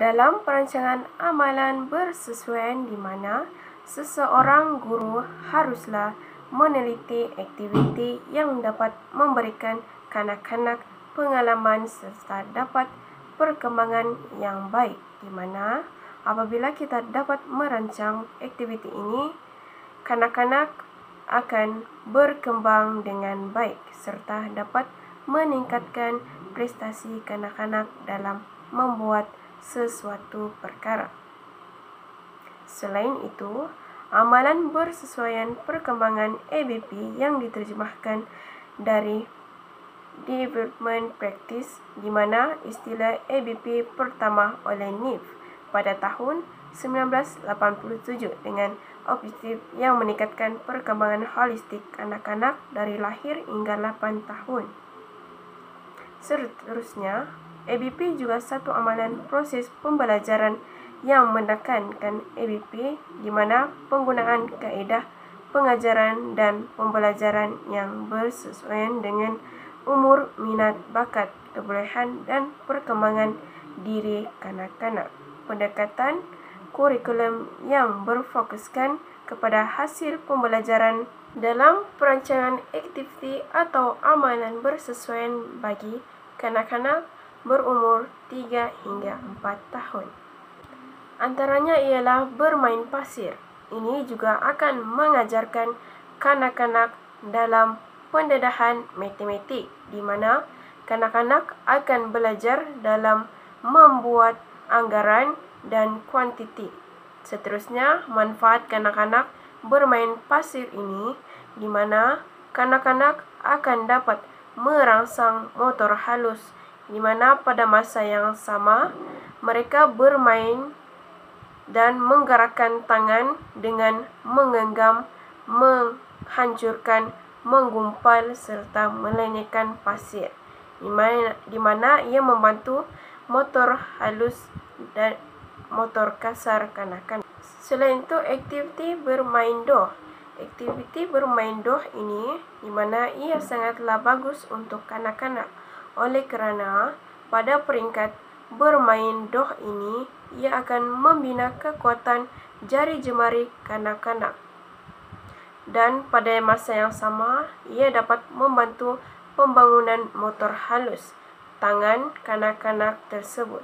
dalam perancangan amalan bersesuaian di mana seseorang guru haruslah meneliti aktiviti yang dapat memberikan kanak-kanak pengalaman serta dapat perkembangan yang baik, di mana apabila kita dapat merancang aktiviti ini, kanak-kanak akan berkembang dengan baik serta dapat meningkatkan prestasi kanak-kanak dalam membuat sesuatu perkara. Selain itu, amalan bersesuaian perkembangan ABP yang diterjemahkan dari Development Practice, di mana istilah ABP pertama oleh NIF pada tahun 1987 dengan objektif yang meningkatkan perkembangan holistik anak-anak dari lahir hingga 8 tahun. Seterusnya, ABP juga satu amalan proses pembelajaran yang menekankan ABP, di mana penggunaan kaedah pengajaran dan pembelajaran yang bersesuaian dengan umur, minat, bakat, kebolehan, dan perkembangan diri kanak-kanak. Pendekatan kurikulum yang berfokuskan kepada hasil pembelajaran dalam perancangan aktiviti atau amalan bersesuaian bagi kanak-kanak berumur 3 hingga 4 tahun. Antaranya ialah bermain pasir. Ini juga akan mengajarkan kanak-kanak dalam pendedahan matematik, di mana kanak-kanak akan belajar dalam membuat anggaran dan kuantiti. Seterusnya, manfaat kanak-kanak bermain pasir ini, di mana kanak-kanak akan dapat merangsang motor halus, di mana pada masa yang sama mereka bermain dan menggerakkan tangan dengan menggenggam, menghancurkan, menggumpal serta melenyekkan pasir, di mana ia membantu motor halus dan motor kasar kanak-kanak. Selain itu, aktiviti bermain doh. Aktiviti bermain doh ini, di mana ia sangatlah bagus untuk kanak-kanak, oleh kerana pada peringkat bermain doh ini, ia akan membina kekuatan jari jemari kanak-kanak. Dan pada masa yang sama, ia dapat membantu pembangunan motor halus tangan kanak-kanak tersebut.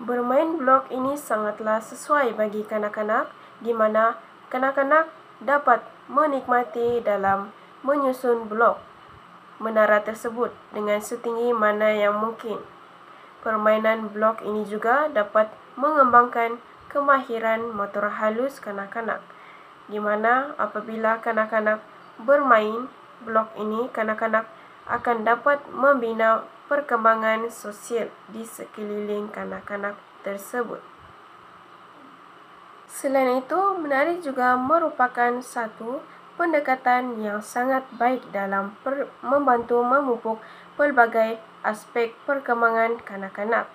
Bermain blok ini sangatlah sesuai bagi kanak-kanak, di mana kanak-kanak dapat menikmati dalam menyusun blok menara tersebut dengan setinggi mana yang mungkin. Permainan blok ini juga dapat mengembangkan kemahiran motor halus kanak-kanak, di mana apabila kanak-kanak bermain blok ini, kanak-kanak akan dapat membina perkembangan sosial di sekeliling kanak-kanak tersebut. Selain itu, menari juga merupakan satu pendekatan yang sangat baik dalam membantu memupuk pelbagai aspek perkembangan kanak-kanak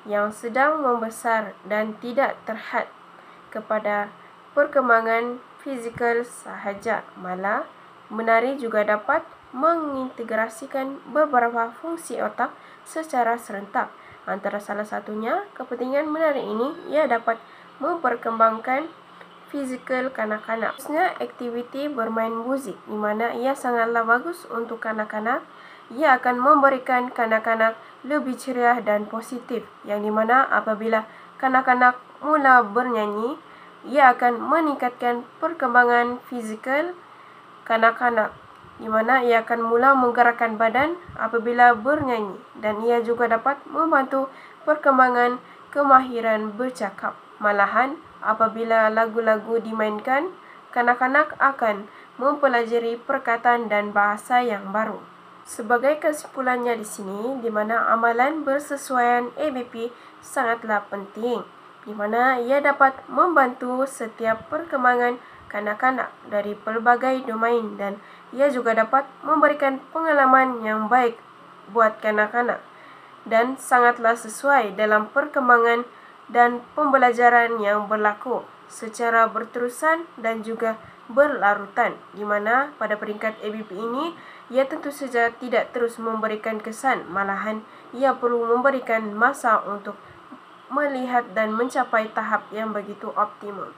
yang sedang membesar dan tidak terhad kepada perkembangan fizikal sahaja. Malah, menari juga dapat mengintegrasikan beberapa fungsi otak secara serentak. Antara salah satunya, kepentingan menari ini ia dapat memperkembangkan fizikal kanak-kanak. Khususnya aktiviti bermain muzik, di mana ia sangatlah bagus untuk kanak-kanak. Ia akan memberikan kanak-kanak lebih ceria dan positif, yang di mana apabila kanak-kanak mula bernyanyi, ia akan meningkatkan perkembangan fizikal kanak-kanak, di mana ia akan mula menggerakkan badan apabila bernyanyi, dan ia juga dapat membantu perkembangan kemahiran bercakap. Malahan, apabila lagu-lagu dimainkan, kanak-kanak akan mempelajari perkataan dan bahasa yang baru. Sebagai kesimpulannya di sini, di mana amalan bersesuaian ABP sangatlah penting, di mana ia dapat membantu setiap perkembangan kanak-kanak dari pelbagai domain, dan ia juga dapat memberikan pengalaman yang baik buat kanak-kanak dan sangatlah sesuai dalam perkembangan dan pembelajaran yang berlaku secara berterusan dan juga berlarutan, di mana pada peringkat ABP ini ia tentu saja tidak terus memberikan kesan, malahan ia perlu memberikan masa untuk melihat dan mencapai tahap yang begitu optimum.